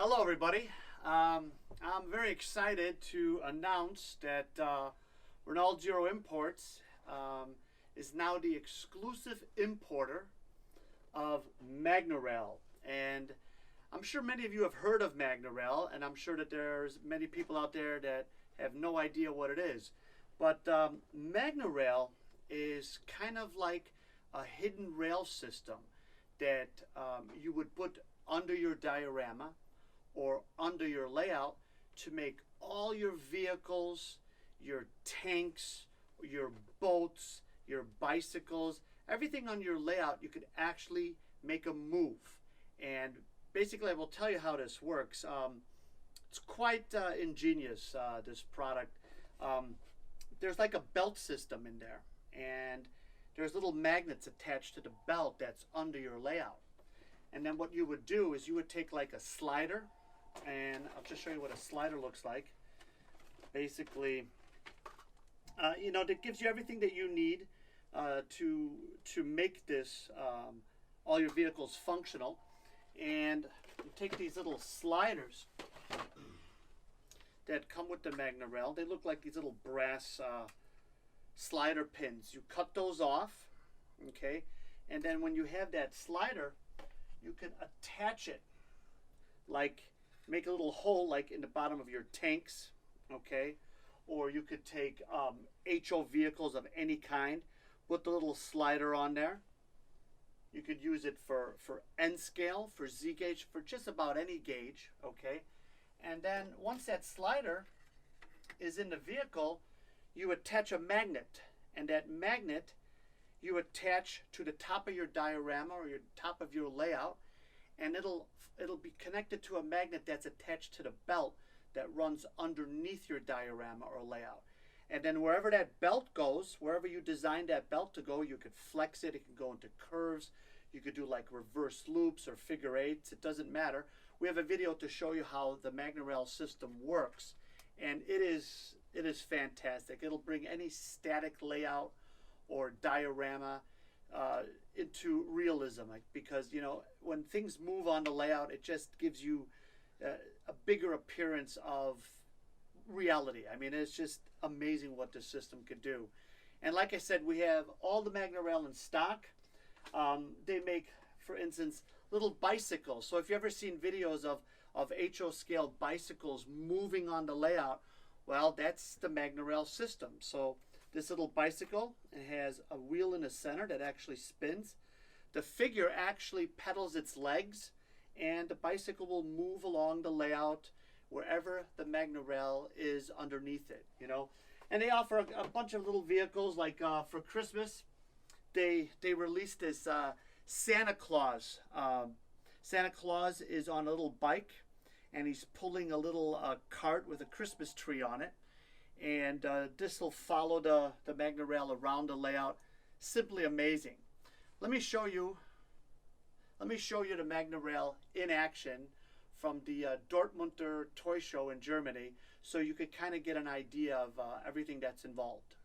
Hello, everybody. I'm very excited to announce that Reynaulds Euro Imports is now the exclusive importer of Magnorail. And I'm sure many of you have heard of Magnorail, and I'm sure that there's many people out there that have no idea what it is. But Magnorail is kind of like a hidden rail system that you would put under your diorama or under your layout to make all your vehicles, your tanks, your boats, your bicycles, everything on your layout, you could actually make a move. And basically, I will tell you how this works. It's quite ingenious, this product. There's like a belt system in there, and there's little magnets attached to the belt that's under your layout. And then what you would do is you would take like a slider, and I'll just show you what a slider looks like. Basically, that gives you everything that you need to make this all your vehicles functional. And you take these little sliders that come with the Magnorail. They look like these little brass slider pins. You cut those off, okay? And then when you have that slider, you can attach it, like make a little hole like in the bottom of your tanks, okay? Or you could take HO vehicles of any kind, put the little slider on there. You could use it for N scale, for Z gauge, for just about any gauge, okay? And then once that slider is in the vehicle, you attach a magnet, and that magnet you attach to the top of your diorama or your top of your layout, and it'll be connected to a magnet that's attached to the belt that runs underneath your diorama or layout. And then wherever that belt goes, wherever you design that belt to go, you could flex it. It can go into curves. You could do like reverse loops or figure eights. It doesn't matter. We have a video to show you how the Magnorail system works, and it is fantastic. It'll bring any static layout or diorama into realism, because when things move on the layout, it just gives you a bigger appearance of reality. I mean, it's just amazing what this system could do. And like I said, we have all the Magnorail in stock. They make, for instance, little bicycles. So if you've ever seen videos of HO scale bicycles moving on the layout, well, that's the Magnorail system. So this little bicycle, it has a wheel in the center that actually spins. The figure actually pedals its legs, and the bicycle will move along the layout wherever the Magnorail is underneath it, And they offer a bunch of little vehicles, like for Christmas, they released this Santa Claus. Santa Claus is on a little bike, and he's pulling a little cart with a Christmas tree on it. And this will follow the Magnorail around the layout. Simply amazing. Let me show you the Magnorail in action from the Dortmunder toy show in Germany, so you could kind of get an idea of everything that's involved.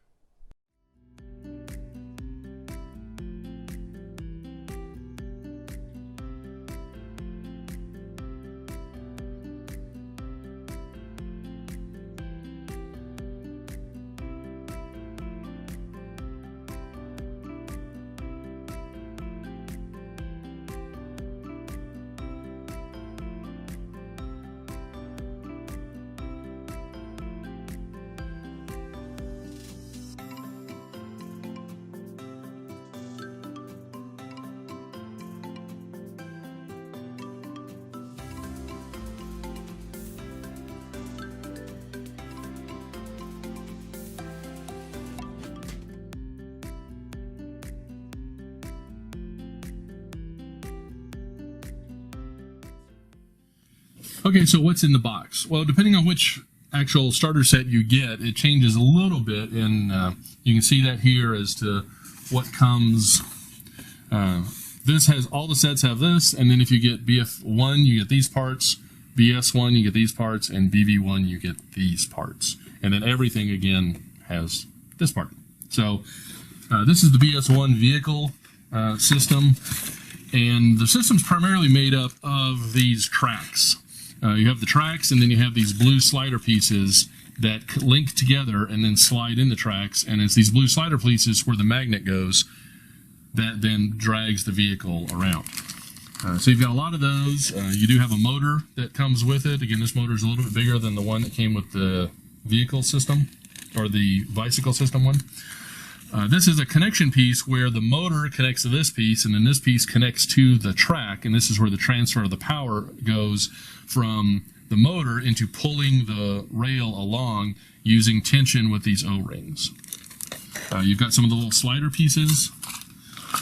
Okay, so what's in the box? Well, depending on which actual starter set you get, it changes a little bit, and you can see that here as to what comes. This has, all the sets have this, and then if you get BF1, you get these parts, BS1, you get these parts, and BV1, you get these parts. And then everything, again, has this part. So this is the BS1 vehicle system, and the system's primarily made up of these tracks. you have the tracks, and then you have these blue slider pieces that link together and then slide in the tracks, and it's these blue slider pieces where the magnet goes that then drags the vehicle around. So you've got a lot of those. You do have a motor that comes with it. Again, this motor is a little bit bigger than the one that came with the vehicle system, or the bicycle system one. This is a connection piece where the motor connects to this piece, and then this piece connects to the track, and this is where the transfer of the power goes from the motor into pulling the rail along using tension with these O-rings. You've got some of the little slider pieces,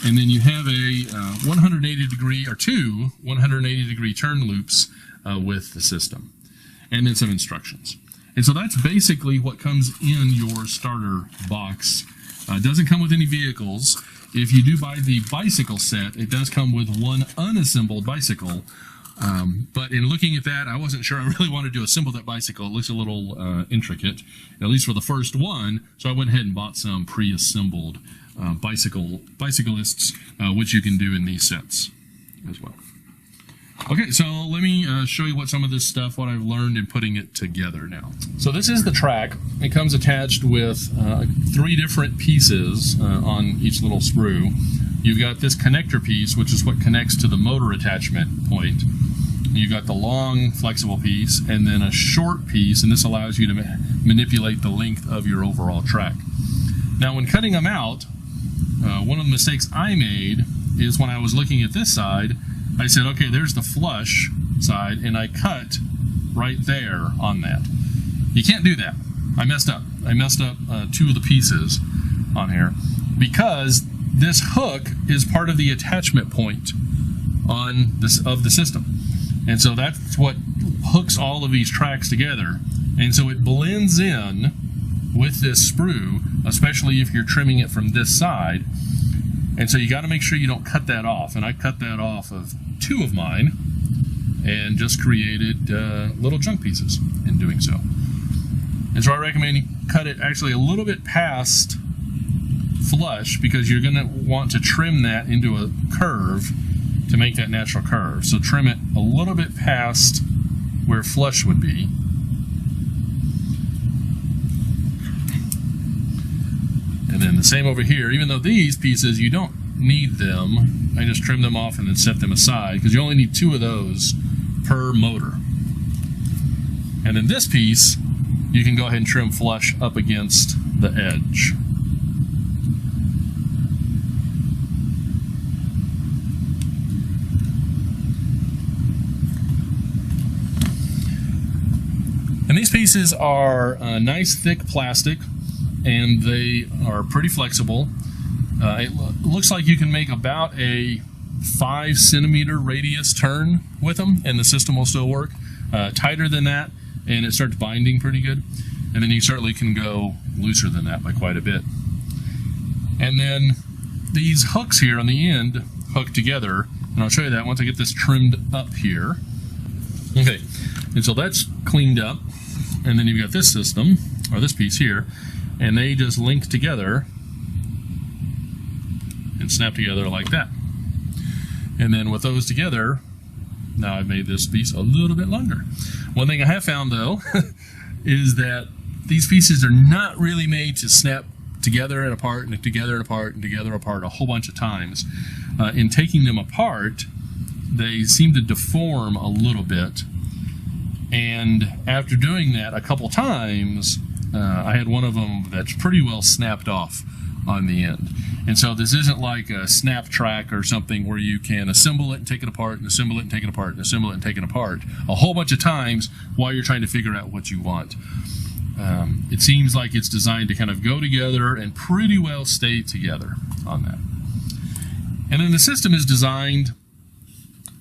and then you have a 180 degree, or two 180 degree turn loops with the system, and then some instructions. And so that's basically what comes in your starter box. It doesn't come with any vehicles. If you do buy the bicycle set, it does come with one unassembled bicycle. But in looking at that, I wasn't sure I really wanted to assemble that bicycle. It looks a little intricate, at least for the first one. So I went ahead and bought some pre-assembled bicyclists, which you can do in these sets as well. Okay, so let me show you what some of this stuff, what I've learned in putting it together now. So this is the track. It comes attached with 3 different pieces on each little sprue. You've got this connector piece, which is what connects to the motor attachment point. You've got the long flexible piece, and then a short piece, and this allows you to manipulate the length of your overall track. Now, when cutting them out, one of the mistakes I made is when I was looking at this side, I said, okay, there's the flush side, and I cut right there on that. You can't do that. I messed up. I messed up 2 of the pieces on here because this hook is part of the attachment point on this of the system. And so that's what hooks all of these tracks together. And so it blends in with this sprue, especially if you're trimming it from this side. And so you got to make sure you don't cut that off. And I cut that off of 2 of mine and just created little chunk pieces in doing so. And so I recommend you cut it actually a little bit past flush, because you're going to want to trim that into a curve to make that natural curve. So trim it a little bit past where flush would be. And then the same over here. Even though these pieces, you don't need them, I just trim them off and then set them aside, because you only need 2 of those per motor. And then this piece, you can go ahead and trim flush up against the edge. And these pieces are nice thick plastic, and they are pretty flexible. It looks like you can make about a 5 centimeter radius turn with them, and the system will still work. Tighter than that, and it starts binding pretty good. And then you certainly can go looser than that by quite a bit. And then these hooks here on the end hook together, and I'll show you that once I get this trimmed up here. Okay, and so that's cleaned up. And then you've got this system, or this piece here, and they just link together and snap together like that. And then with those together, now I've made this piece a little bit longer. One thing I have found, though, is that these pieces are not really made to snap together and apart and together and apart and together apart a whole bunch of times. In taking them apart, they seem to deform a little bit. And after doing that a couple times, I had one of them that's pretty well snapped off on the end. And so this isn't like a snap track or something where you can assemble it and take it apart and assemble it and take it apart and assemble it and take it apart a whole bunch of times while you're trying to figure out what you want. It seems like it's designed to kind of go together and pretty well stay together on that. And then the system is designed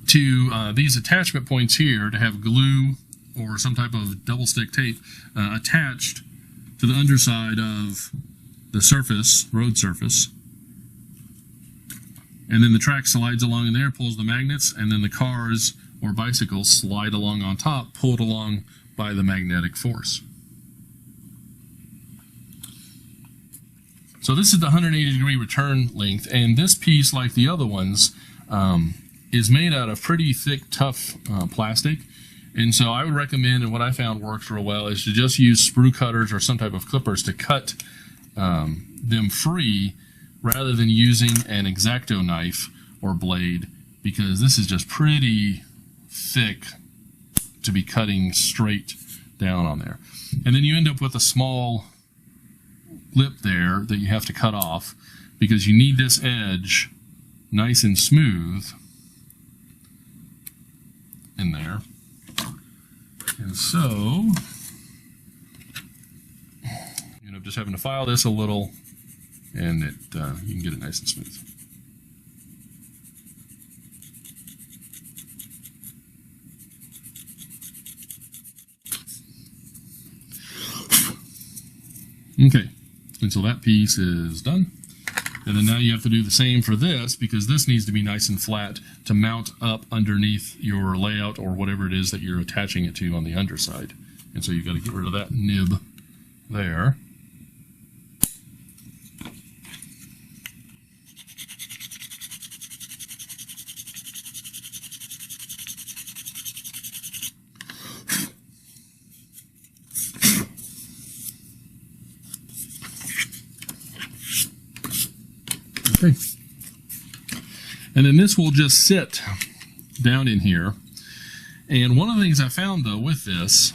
to these attachment points here to have glue or some type of double stick tape attached to the underside of the surface, road surface. And then the track slides along in there, pulls the magnets, and then the cars or bicycles slide along on top, pulled along by the magnetic force. So this is the 180 degree return length, and this piece, like the other ones, is made out of pretty thick, tough plastic. And so I would recommend, and what I found works real well, is to just use sprue cutters or some type of clippers to cut them free rather than using an X-Acto knife or blade, because this is just pretty thick to be cutting straight down on there. And then you end up with a small lip there that you have to cut off because you need this edge nice and smooth in there. And so you end up just having to file this a little, and it you can get it nice and smooth. Okay, and so that piece is done. And then now you have to do the same for this, because this needs to be nice and flat to mount up underneath your layout or whatever it is that you're attaching it to on the underside. And so you've got to get rid of that nib there. Okay. And then this will just sit down in here. And one of the things I found, though, with this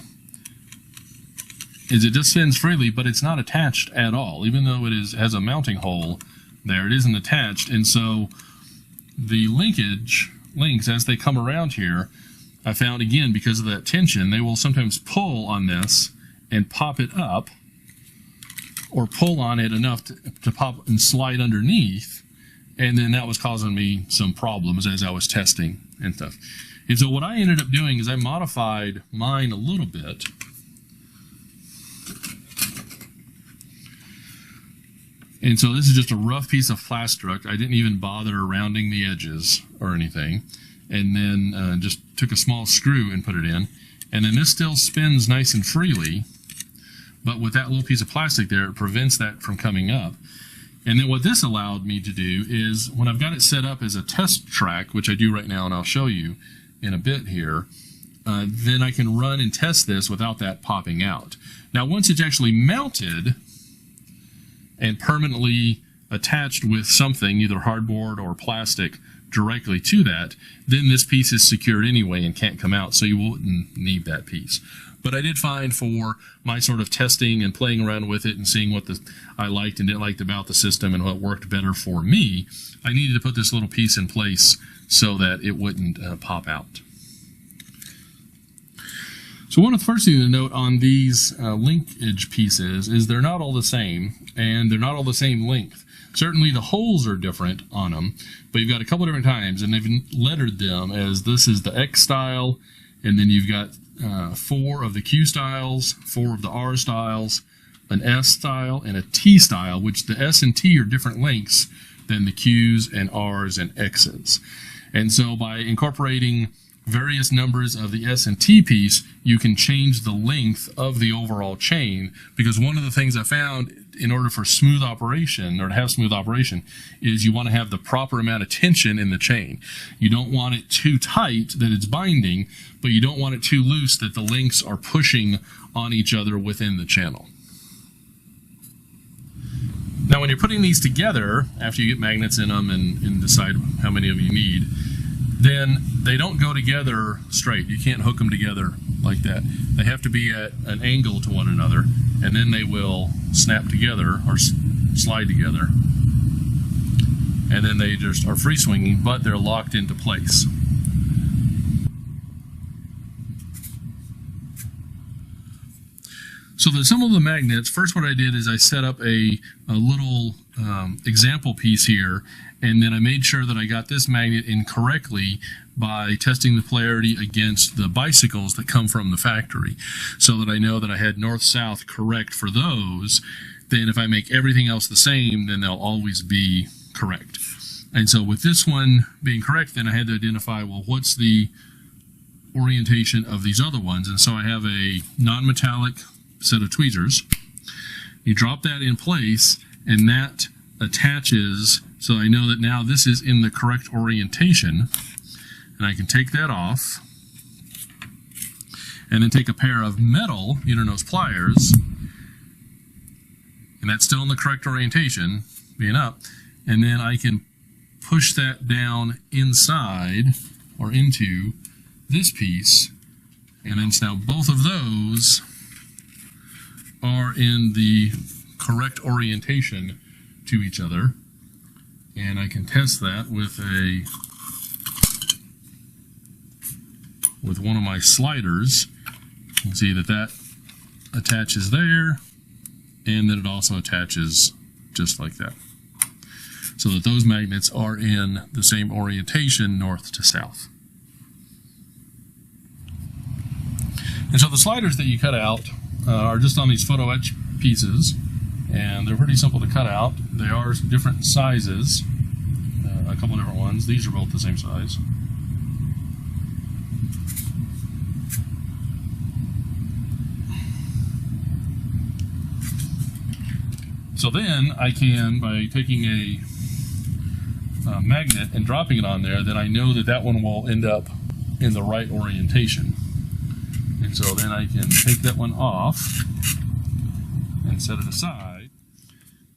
is it just spins freely, but it's not attached at all. Even though it has a mounting hole there, it isn't attached. And so the links, as they come around here, I found, again, because of that tension, they will sometimes pull on this and pop it up, or pull on it enough to pop and slide underneath, and then that was causing me some problems as I was testing and stuff. And so what I ended up doing is I modified mine a little bit. And so this is just a rough piece of plastic. I didn't even bother rounding the edges or anything. And then just took a small screw and put it in. And then this still spins nice and freely. But with that little piece of plastic there, it prevents that from coming up. And then what this allowed me to do is, when I've got it set up as a test track, which I do right now and I'll show you in a bit here, then I can run and test this without that popping out. Now once it's actually mounted and permanently attached with something, either hardboard or plastic, directly to that, then this piece is secured anyway and can't come out, so you wouldn't need that piece. But I did find, for my sort of testing and playing around with it and seeing what I liked and didn't like about the system and what worked better for me, I needed to put this little piece in place so that it wouldn't pop out. So one of the first things to note on these linkage pieces is they're not all the same, and they're not all the same length. Certainly the holes are different on them, but you've got a couple different times, and they've lettered them as this is the X style, and then you've got 4 of the Q styles, 4 of the R styles, an S style, and a T style, which the S and T are different lengths than the Qs and Rs and Xs. And so by incorporating various numbers of the S and T piece, you can change the length of the overall chain, because one of the things I found in order for smooth operation, or to have smooth operation, is you want to have the proper amount of tension in the chain. You don't want it too tight that it's binding, but you don't want it too loose that the links are pushing on each other within the channel. Now when you're putting these together, after you get magnets in them and decide how many of you need, then they don't go together straight. You can't hook them together like that. They have to be at an angle to one another, and then they will snap together or slide together. And then they just are free swinging, but they're locked into place. So to assemble the magnets, first what I did is I set up a little example piece here, and then I made sure that I got this magnet in correctly by testing the polarity against the bicycles that come from the factory, so that I know that I had north-south correct for those. Then if I make everything else the same, then they'll always be correct. And so with this one being correct, then I had to identify, well, what's the orientation of these other ones? And so I have a non-metallic set of tweezers. You drop that in place, and that attaches, so I know that now this is in the correct orientation, and I can take that off, and then take a pair of metal inner-nose pliers, and that's still in the correct orientation, being up, and then I can push that down inside or into this piece, and then now both of those are in the correct orientation to each other, and I can test that with one of my sliders. You can see that that attaches there, and then it also attaches just like that, so that those magnets are in the same orientation north to south. And so the sliders that you cut out are just on these photo etch pieces, and they're pretty simple to cut out. They are different sizes, a couple different ones. These are both the same size. So then I can, by taking a magnet and dropping it on there, then I know that that one will end up in the right orientation. And so then I can take that one off and set it aside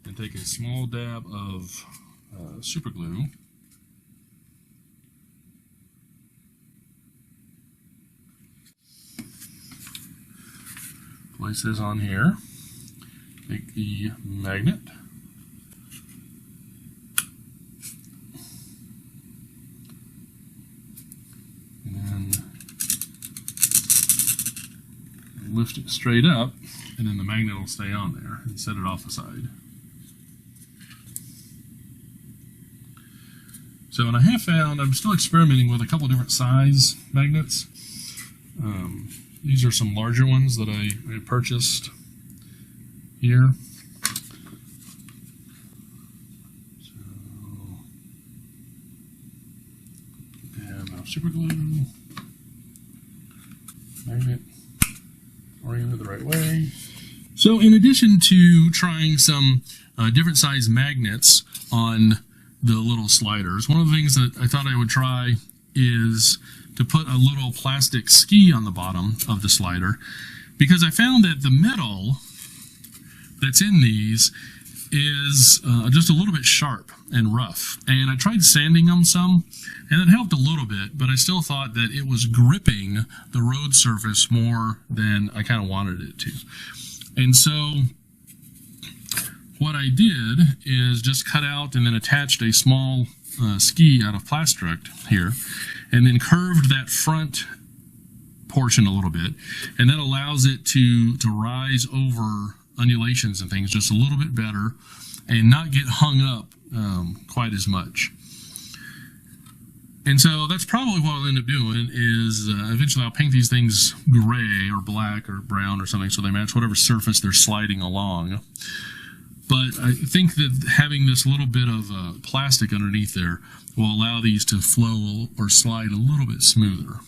and take a small dab of super glue. Place this on here. Take the magnet. And then lift it straight up, and then the magnet will stay on there, and set it off the side. So, and I have found, I'm still experimenting with a couple of different size magnets. These are some larger ones that I purchased here. So, and now super glue, magnet oriented the right way. So in addition to trying some different size magnets on the little sliders, one of the things that I thought I would try is to put a little plastic ski on the bottom of the slider, because I found that the metal that's in these is just a little bit sharp and rough, and I tried sanding them some, and it helped a little bit, but I still thought that it was gripping the road surface more than I kind of wanted it to. And so what I did is just cut out and then attached a small ski out of plastic here, and then curved that front portion a little bit, and that allows it to rise over undulations and things just a little bit better and not get hung up quite as much. And so that's probably what I'll end up doing is eventually I'll paint these things gray or black or brown or something so they match whatever surface they're sliding along. But I think that having this little bit of plastic underneath there will allow these to flow or slide a little bit smoother.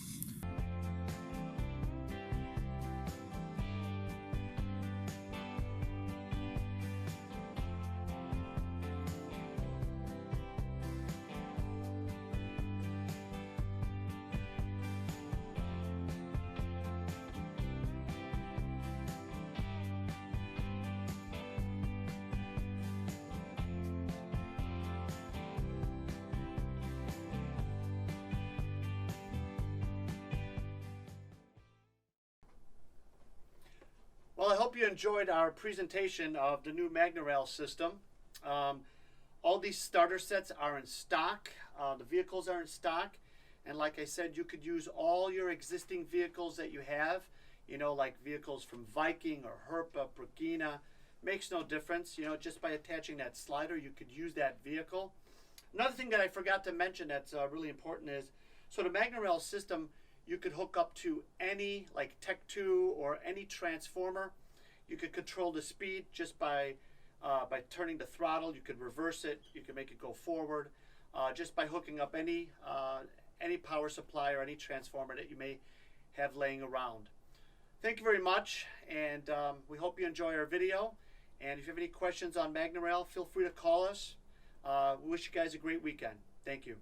Well, I hope you enjoyed our presentation of the new Magnorail system. All these starter sets are in stock. The vehicles are in stock. And like I said, you could use all your existing vehicles that you have, you know, like vehicles from Viking or Herpa, Progina. Makes no difference, you know, just by attaching that slider, you could use that vehicle. Another thing that I forgot to mention that's really important is, so the Magnorail system, you could hook up to any, like Tech 2 or any transformer. You could control the speed just by turning the throttle. You could reverse it. You could make it go forward just by hooking up any power supply or any transformer that you may have laying around. Thank you very much, and we hope you enjoy our video. And if you have any questions on Magnorail, feel free to call us. We wish you guys a great weekend. Thank you.